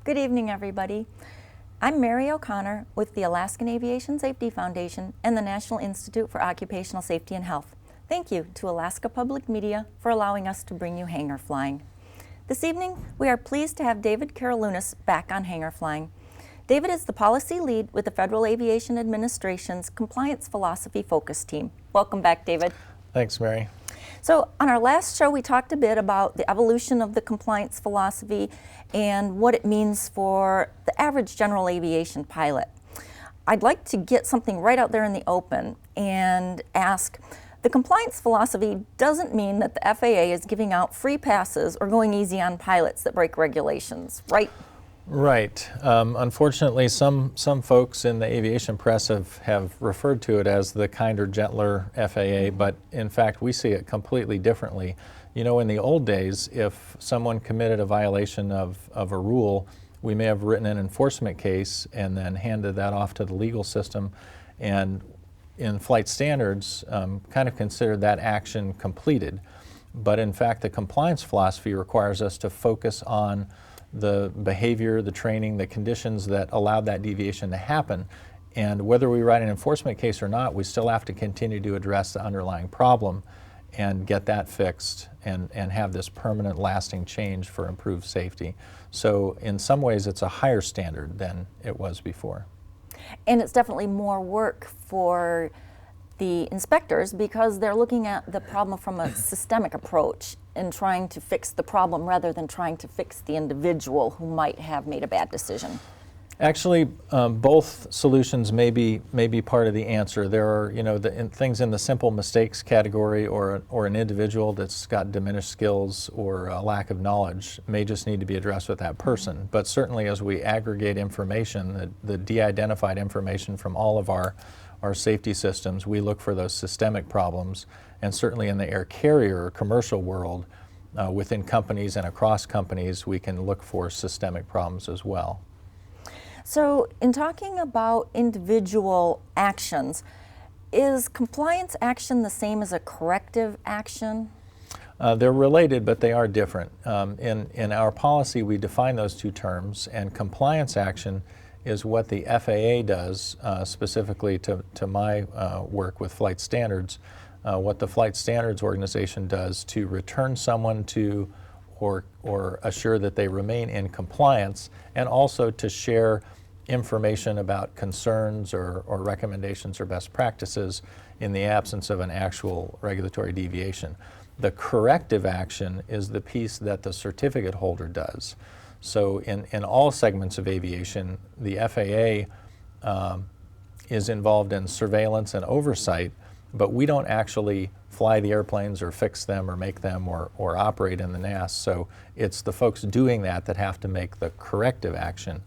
Good evening, everybody. I'm Mary O'Connor with the Alaskan Aviation Safety Foundation and the National Institute for Occupational Safety and Health. Thank you to Alaska Public Media for allowing us to bring you Hangar Flying. This evening, we are pleased to have David Karalunas back on Hangar Flying. David is the policy lead with the Federal Aviation Administration's Compliance Philosophy Focus Team. Welcome back, David. Thanks, Mary. So on our last show, we talked a bit about the evolution of the compliance philosophy and what it means for the average general aviation pilot. I'd like to get something right out there in the open and ask, the compliance philosophy doesn't mean that the FAA is giving out free passes or going easy on pilots that break regulations, right? Right. Unfortunately, some folks in the aviation press have referred to it as the kinder, gentler FAA, but in fact, we see it completely differently. You know, in the old days, if someone committed a violation of a rule, we may have written an enforcement case and then handed that off to the legal system, and in flight standards, kind of considered that action completed. But in fact, the compliance philosophy requires us to focus on the behavior, the training, the conditions that allowed that deviation to happen. And whether we write an enforcement case or not, we still have to continue to address the underlying problem and get that fixed and have this permanent lasting change for improved safety. So in some ways, it's a higher standard than it was before. And it's definitely more work for the inspectors because they're looking at the problem from a systemic approach and trying to fix the problem rather than trying to fix the individual who might have made a bad decision. Actually, both solutions may be part of the answer. There are, things in the simple mistakes category, or an individual that's got diminished skills or a lack of knowledge may just need to be addressed with that person. But certainly, as we aggregate information, the de-identified information from all of our safety systems, we look for those systemic problems. And certainly in the air carrier or commercial world, within companies and across companies, we can look for systemic problems as well. So in talking about individual actions, is compliance action the same as a corrective action? They're related, but they are different. In our policy, we define those two terms, and compliance action is what the FAA does, specifically to my work with flight standards, what the Flight Standards Organization does to return someone to or assure that they remain in compliance, and also to share information about concerns or recommendations or best practices in the absence of an actual regulatory deviation. The corrective action is the piece that the certificate holder does. So in all segments of aviation, the FAA is involved in surveillance and oversight, but we don't actually fly the airplanes or fix them or make them or operate in the NAS. So it's the folks doing that have to make the corrective action.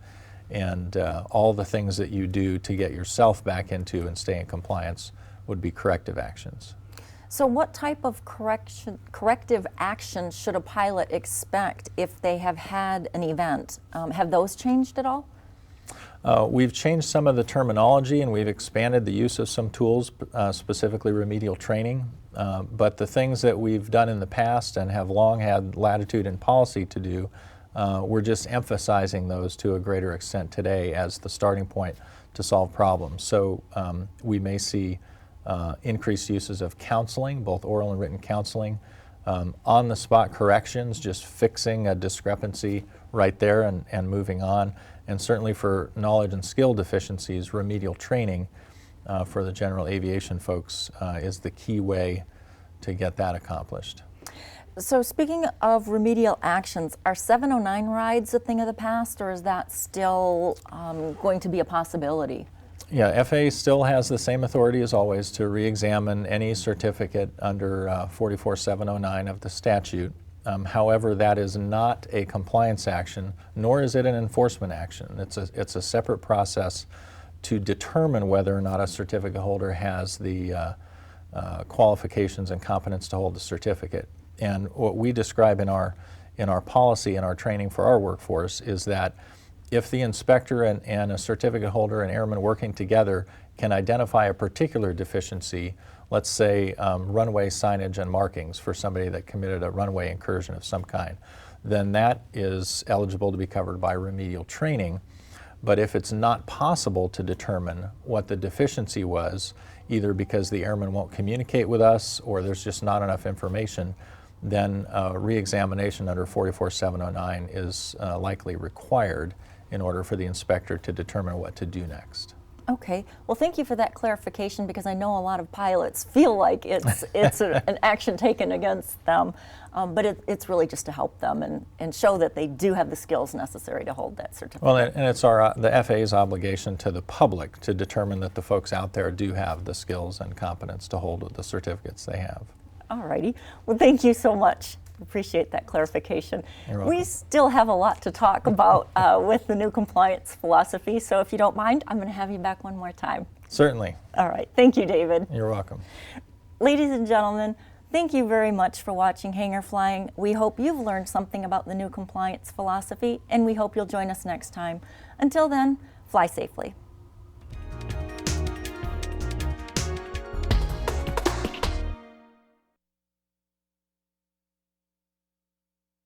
And all the things that you do to get yourself back into and stay in compliance would be corrective actions. So what type of corrective action should a pilot expect if they have had an event? Have those changed at all? We've changed some of the terminology and we've expanded the use of some tools, specifically remedial training. But the things that we've done in the past and have long had latitude in policy to do, we're just emphasizing those to a greater extent today as the starting point to solve problems. So we may see increased uses of counseling, both oral and written counseling, on-the-spot corrections, just fixing a discrepancy right there and moving on, and certainly for knowledge and skill deficiencies, remedial training for the general aviation folks is the key way to get that accomplished. So speaking of remedial actions, are 709 rides a thing of the past, or is that still going to be a possibility? Yeah, FAA still has the same authority as always to re-examine any certificate under 44709 of the statute. However, that is not a compliance action, nor is it an enforcement action. It's a separate process to determine whether or not a certificate holder has the qualifications and competence to hold the certificate. And what we describe in our policy and our training for our workforce is that if the inspector and a certificate holder and airman working together can identify a particular deficiency, let's say runway signage and markings for somebody that committed a runway incursion of some kind, then that is eligible to be covered by remedial training. But if it's not possible to determine what the deficiency was, either because the airman won't communicate with us or there's just not enough information, then reexamination under 44709 is likely required in order for the inspector to determine what to do next. Okay. Well, thank you for that clarification, because I know a lot of pilots feel like it's an action taken against them, but it's really just to help them and show that they do have the skills necessary to hold that certificate. Well, and it's the FAA's obligation to the public to determine that the folks out there do have the skills and competence to hold the certificates they have. All righty. Well, thank you so much. Appreciate that clarification. You're welcome. We still have a lot to talk about with the new compliance philosophy, so if you don't mind, I'm going to have you back one more time. Certainly. All right. Thank you, David. You're welcome. Ladies and gentlemen, thank you very much for watching Hangar Flying. We hope you've learned something about the new compliance philosophy, and we hope you'll join us next time. Until then, fly safely.